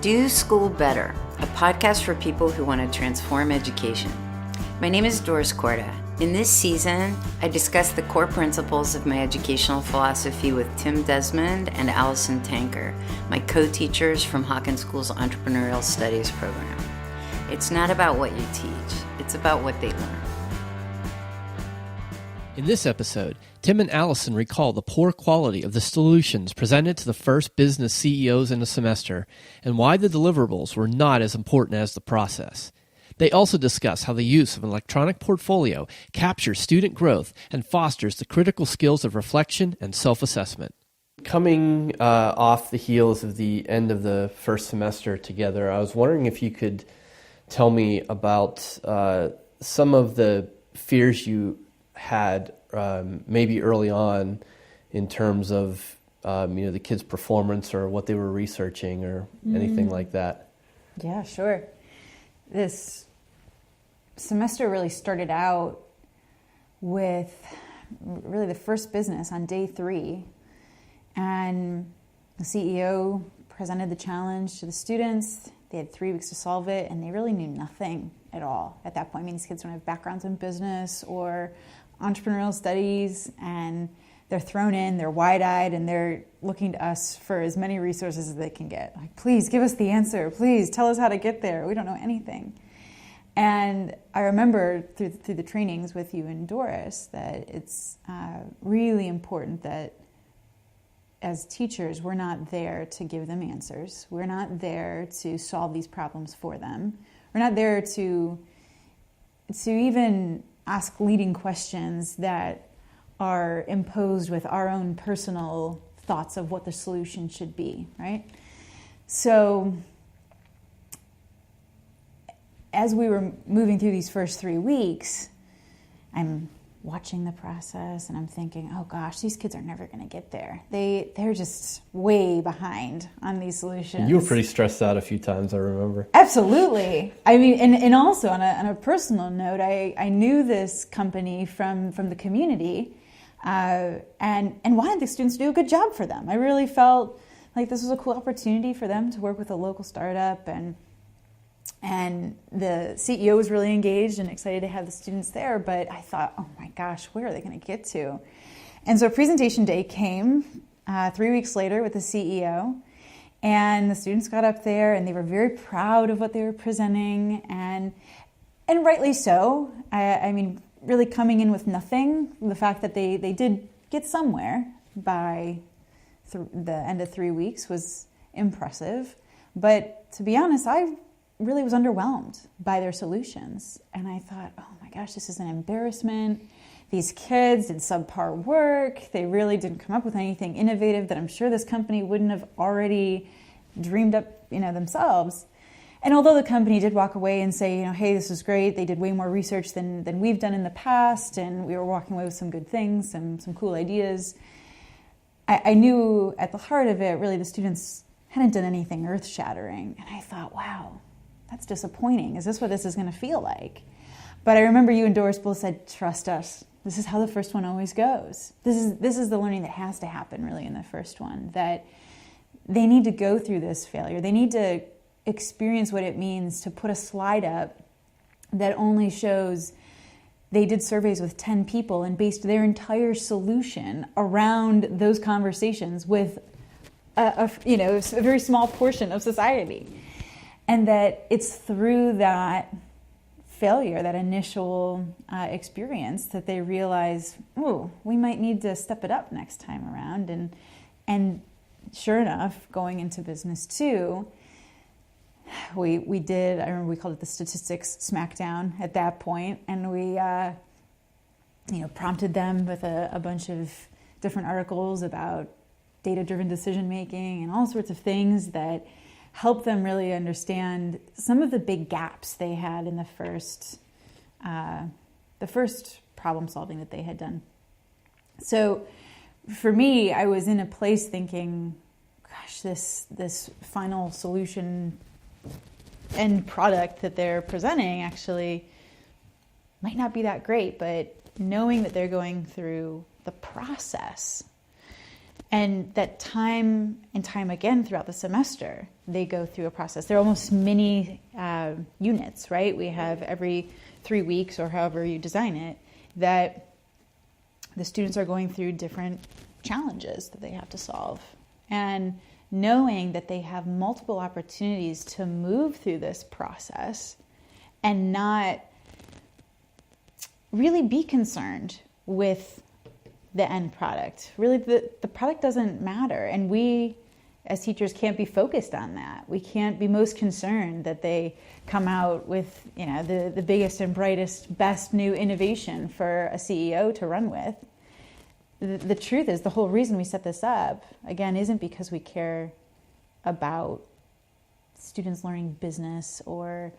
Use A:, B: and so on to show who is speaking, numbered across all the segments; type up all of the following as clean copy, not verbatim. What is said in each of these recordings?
A: Do School Better, a podcast for people who want to transform education. My name is Doris Korda. In this season, I discuss the core principles of my educational philosophy with Tim Desmond and Alison Tanker, my co-teachers from Hawken School's Entrepreneurial Studies program. It's not about what you teach, it's about what they learn.
B: In this episode, Tim and Alison recall the poor quality of the solutions presented to the first business CEOs in a semester and why the deliverables were not as important as the process. They also discuss how the use of an electronic portfolio captures student growth and fosters the critical skills of reflection and self-assessment. Coming off the heels of the end of the first semester together, I was wondering if you could tell me about some of the fears you had maybe early on in terms of the kids' performance or what they were researching or anything like that.
C: Yeah, sure. This semester really started out with really the first business on day 3, and the CEO presented the challenge to the students. They had 3 weeks to solve it, and they really knew nothing at all at that point. I mean, these kids don't have backgrounds in business or entrepreneurial studies, and they're thrown in, they're wide-eyed, and they're looking to us for as many resources as they can get. Like, please give us the answer. Please tell us how to get there. We don't know anything. And I remember through the trainings with you and Doris that it's really important that as teachers, we're not there to give them answers. We're not there to solve these problems for them. We're not there to even ask leading questions that are imposed with our own personal thoughts of what the solution should be, right? So as we were moving through these first 3 weeks, I'm watching the process and I'm thinking, oh gosh, these kids are never going to get there. They're just way behind on these solutions.
B: You were pretty stressed out a few times, I remember.
C: Absolutely. I mean, and also on a personal note, I knew this company from the community and wanted the students to do a good job for them. I really felt like this was a cool opportunity for them to work with a local startup, and the CEO was really engaged and excited to have the students there, but I thought, oh my gosh, where are they going to get to? And so presentation day came 3 weeks later with the CEO, and the students got up there and they were very proud of what they were presenting, and rightly so. I mean, really coming in with nothing, the fact that they did get somewhere by the end of 3 weeks was impressive. But to be honest, I really was underwhelmed by their solutions. And I thought, oh my gosh, this is an embarrassment. These kids did subpar work. They really didn't come up with anything innovative that I'm sure this company wouldn't have already dreamed up, themselves. And although the company did walk away and say, hey, this is great, they did way more research than we've done in the past, and we were walking away with some good things, some cool ideas, I knew at the heart of it, really, the students hadn't done anything earth-shattering. And I thought, wow, that's disappointing. Is this what this is going to feel like? But I remember you and Doris both said, trust us. This is how the first one always goes. This is the learning that has to happen really in the first one, that they need to go through this failure. They need to experience what it means to put a slide up that only shows they did surveys with 10 people and based their entire solution around those conversations with a very small portion of society. And that it's through that failure, that initial experience, that they realize, oh, we might need to step it up next time around. And sure enough, going into business 2, we did, I remember we called it the statistics smackdown at that point, and we prompted them with a bunch of different articles about data-driven decision-making and all sorts of things that help them really understand some of the big gaps they had in the first problem solving that they had done. So for me, I was in a place thinking, gosh, this final solution end product that they're presenting actually might not be that great, but knowing that they're going through the process And that time and time again throughout the semester, they go through a process. They're almost mini units, right? We have every 3 weeks or however you design it, that the students are going through different challenges that they have to solve. And knowing that they have multiple opportunities to move through this process and not really be concerned with the end product. Really, the product doesn't matter. And we, as teachers, can't be focused on that. We can't be most concerned that they come out with, the biggest and brightest, best new innovation for a CEO to run with. The truth is, the whole reason we set this up, again, isn't because we care about students learning business or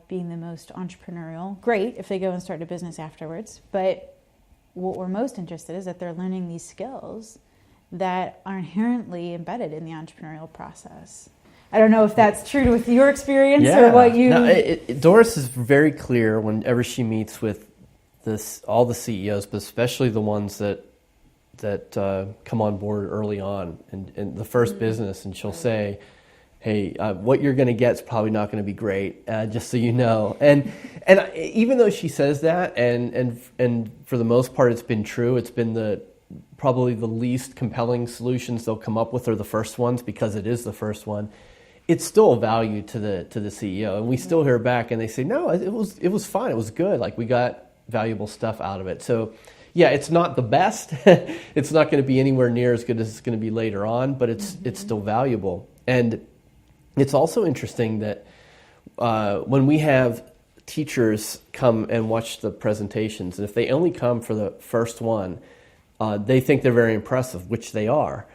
C: being the most entrepreneurial. Great if they go and start a business afterwards, but what we're most interested in is that they're learning these skills that are inherently embedded in the entrepreneurial process. I don't know if that's true with your experience or what you...
B: No, Doris is very clear whenever she meets with all the CEOs, but especially the ones that come on board early on in the first business, and she'll say, hey, what you're going to get is probably not going to be great, just so you know. And even though she says that, and for the most part it's been true, it's been probably the least compelling solutions they'll come up with are the first ones, because it is the first one. It's still a value to the CEO, and we still hear back and they say, no, it was fine, it was good, like we got valuable stuff out of it. So yeah, it's not the best. It's not going to be anywhere near as good as it's going to be later on, but it's still valuable. And it's also interesting that when we have teachers come and watch the presentations, and if they only come for the first one, they think they're very impressive, which they are.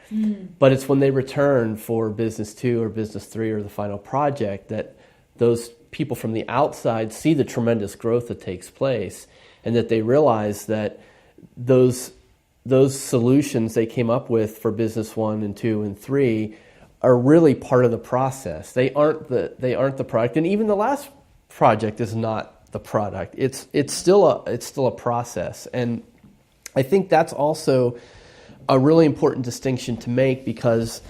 B: But it's when they return for Business 2 or Business 3 or the final project that those people from the outside see the tremendous growth that takes place, and that they realize that those solutions they came up with for Business 1 and 2 and 3 are really part of the process. They aren't the product, and even the last project is not the product. It's still a process, and I think that's also a really important distinction to make, because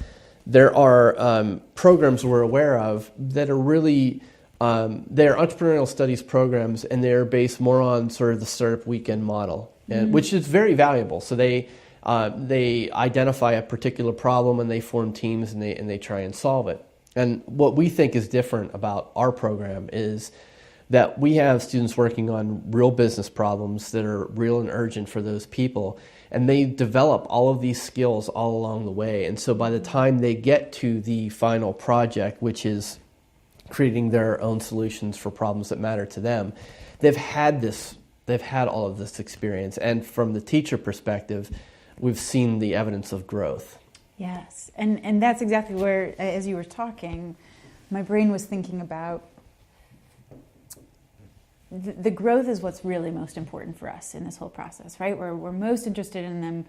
B: there are programs we're aware of that are really they're entrepreneurial studies programs, and they're based more on sort of the startup weekend model, which is very valuable. So they identify a particular problem and they form teams and they try and solve it. And what we think is different about our program is that we have students working on real business problems that are real and urgent for those people, and they develop all of these skills all along the way. And so by the time they get to the final project, which is creating their own solutions for problems that matter to them, they've had all of this experience. And from the teacher perspective, we've seen the evidence of growth.
C: Yes, and that's exactly where, as you were talking, my brain was thinking about the growth is what's really most important for us in this whole process, right? We're most interested in them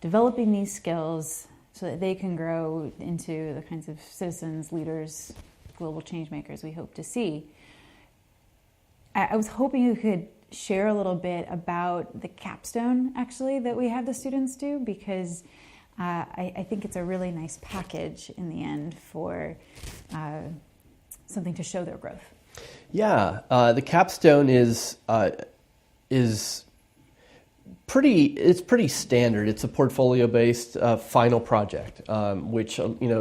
C: developing these skills so that they can grow into the kinds of citizens, leaders, global change makers we hope to see. I was hoping you could share a little bit about the capstone, actually, that we have the students do, because I think it's a really nice package in the end for something to show their growth.
B: Yeah, the capstone is pretty standard. It's a portfolio-based final project, which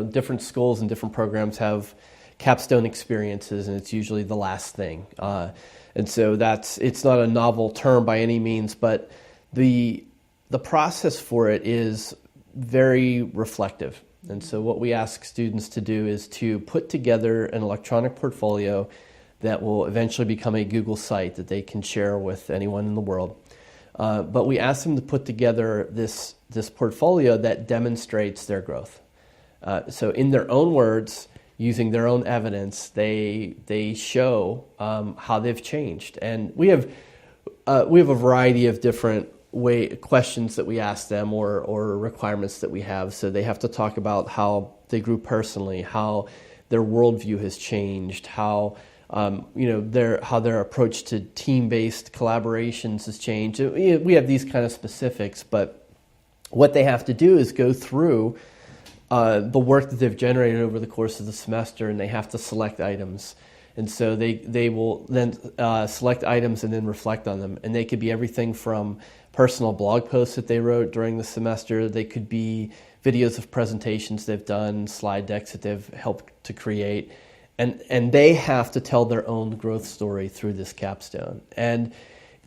B: different schools and different programs have capstone experiences, and it's usually the last thing. And so it's not a novel term by any means, but the process for it is very reflective. And so what we ask students to do is to put together an electronic portfolio that will eventually become a Google site that they can share with anyone in the world. But we ask them to put together this portfolio that demonstrates their growth. So in their own words, using their own evidence, they show how they've changed. And we have a variety of different questions that we ask them or requirements that we have. So they have to talk about how they grew personally, how their worldview has changed, how their approach to team-based collaborations has changed. We have these kind of specifics, but what they have to do is go through the work that they've generated over the course of the semester, and they have to select items. And so they will then select items and then reflect on them. And they could be everything from personal blog posts that they wrote during the semester. They could be videos of presentations they've done, slide decks that they've helped to create. And they have to tell their own growth story through this capstone. And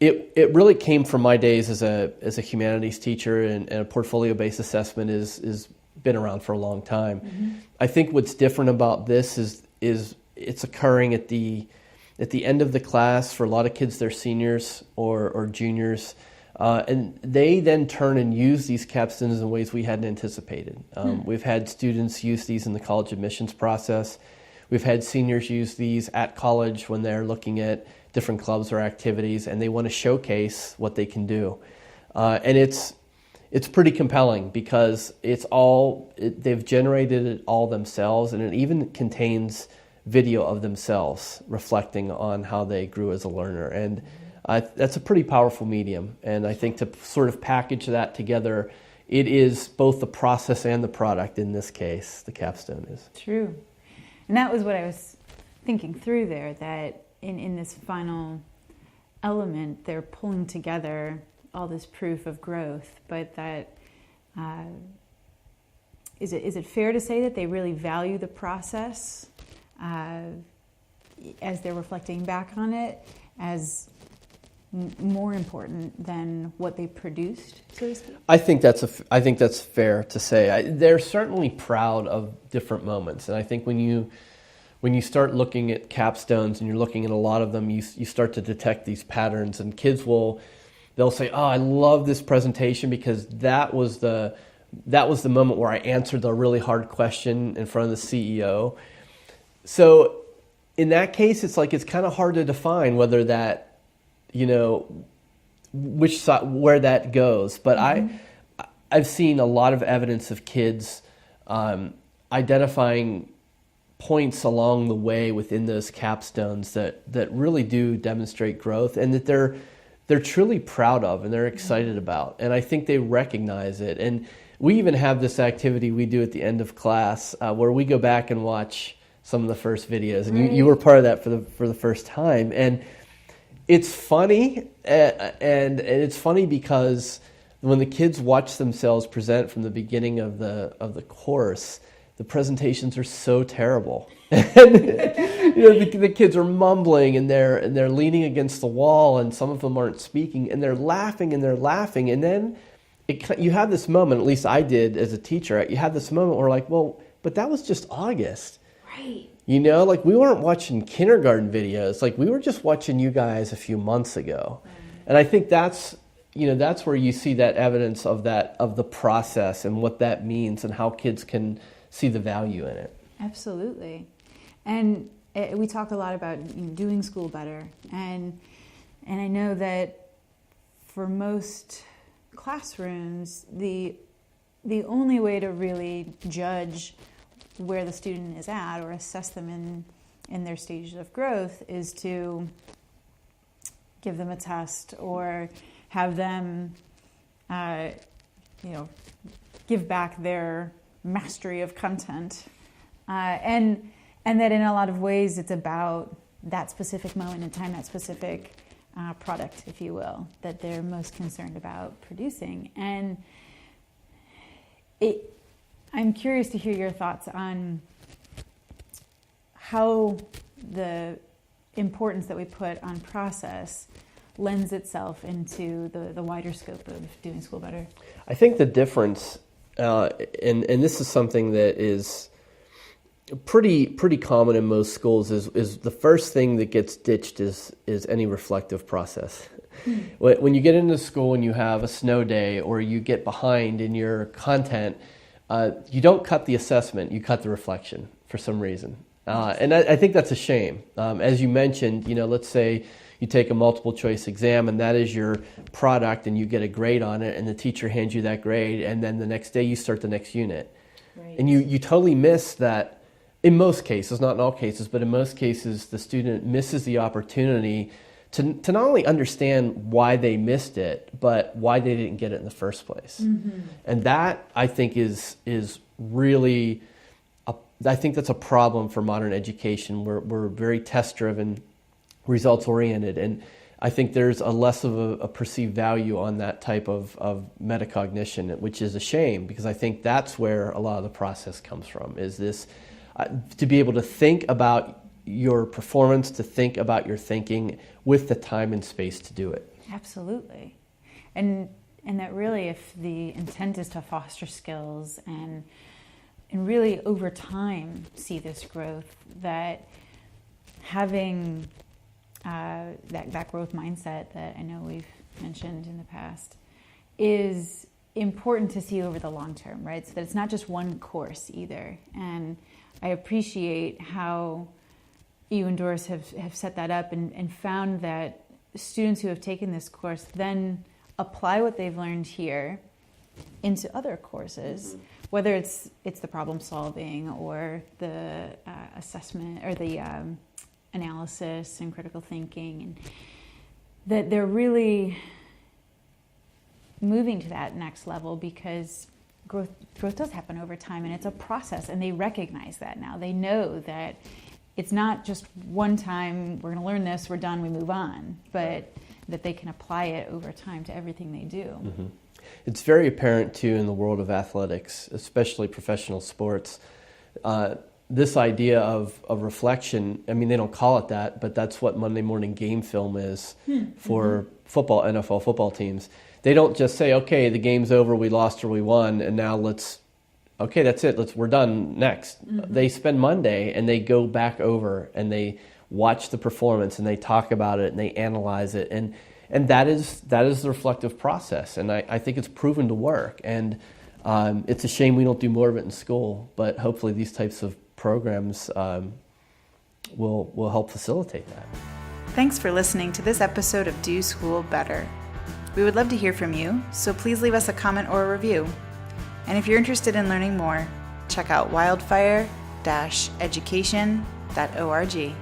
B: it really came from my days as a humanities teacher, and a portfolio-based assessment is been around for a long time. Mm-hmm. I think what's different about this is it's occurring at the end of the class. For a lot of kids, they're seniors or juniors, and they then turn and use these capstones in ways we hadn't anticipated. We've had students use these in the college admissions process. We've had seniors use these at college when they're looking at different clubs or activities, and they want to showcase what they can do. And it's pretty compelling because they've generated it all themselves, and it even contains video of themselves reflecting on how they grew as a learner. And that's a pretty powerful medium. And I think to sort of package that together, it is both the process and the product in this case, the capstone is.
C: True. And that was what I was thinking through there, that in this final element, they're pulling together all this proof of growth, but that is it fair to say that they really value the process as they're reflecting back on it as more important than what they produced, so to speak? I think
B: that's fair to say. They're certainly proud of different moments, and I think when you start looking at capstones and you're looking at a lot of them, you start to detect these patterns, and kids they'll say, "Oh, I love this presentation because that was the moment where I answered the really hard question in front of the CEO." So in that case, it's kind of hard to define whether that, which side, where that goes. But mm-hmm. I've seen a lot of evidence of kids identifying points along the way within those capstones that really do demonstrate growth, and that they're truly proud of and they're excited about. And I think they recognize it. And we even have this activity we do at the end of class where we go back and watch some of the first videos. And you were part of that for the first time. And it's funny, and it's funny because when the kids watch themselves present from the beginning of the course, the presentations are so terrible. And the kids are mumbling, and they're leaning against the wall, and some of them aren't speaking, and they're laughing, and then you have this moment, at least I did as a teacher, you have this moment where well, but that was just August.
C: Right.
B: We weren't watching kindergarten videos, we were just watching you guys a few months ago. And I think that's where you see that evidence of the process and what that means and how kids can see the value in it.
C: Absolutely. And we talk a lot about doing school better, and I know that for most classrooms, the only way to really judge where the student is at or assess them in their stages of growth is to give them a test or have them, give back their mastery of content, and that in a lot of ways it's about that specific moment in time, that specific product, if you will, that they're most concerned about producing. And I'm curious to hear your thoughts on how the importance that we put on process lends itself into the wider scope of doing school better.
B: I think the difference, and this is something that is pretty common in most schools, is the first thing that gets ditched is any reflective process. When you get into school and you have a snow day or you get behind in your content, you don't cut the assessment, you cut the reflection for some reason. And I think that's a shame. As you mentioned, let's say you take a multiple choice exam and that is your product and you get a grade on it and the teacher hands you that grade and then the next day you start the next unit. Right. And you totally miss that. In most cases, not in all cases, but in most cases, the student misses the opportunity to not only understand why they missed it, but why they didn't get it in the first place. And that, I think, is really, I think that's a problem for modern education. We're very test-driven, results-oriented, and I think there's a less of a perceived value on that type of metacognition, which is a shame, because I think that's where a lot of the process comes from, is this, to be able to think about your performance, to think about your thinking with the time and space to do it.
C: Absolutely. And that really, if the intent is to foster skills and really over time see this growth, that having that growth mindset that I know we've mentioned in the past is important to see over the long term, right? So that it's not just one course either. And I appreciate how you and Doris have set that up and found that students who have taken this course then apply what they've learned here into other courses, whether it's the problem solving or the assessment or the analysis and critical thinking, and that they're really moving to that next level, because growth does happen over time, and it's a process, and they recognize that now. They know that it's not just one time, we're going to learn this, we're done, we move on, but that they can apply it over time to everything they do.
B: It's very apparent, too, in the world of athletics, especially professional sports. This idea of reflection, I mean, they don't call it that, but that's what Monday morning game film is for football, NFL football teams. They don't just say, okay, the game's over, we lost or we won, and now okay, that's it, we're done, next. They spend Monday and they go back over and they watch the performance and they talk about it and they analyze it, and that is the reflective process, and I think it's proven to work, and it's a shame we don't do more of it in school, but hopefully these types of programs will help facilitate that.
D: Thanks for listening to this episode of Do School Better. We would love to hear from you, so please leave us a comment or a review. And if you're interested in learning more, check out wildfire-education.org.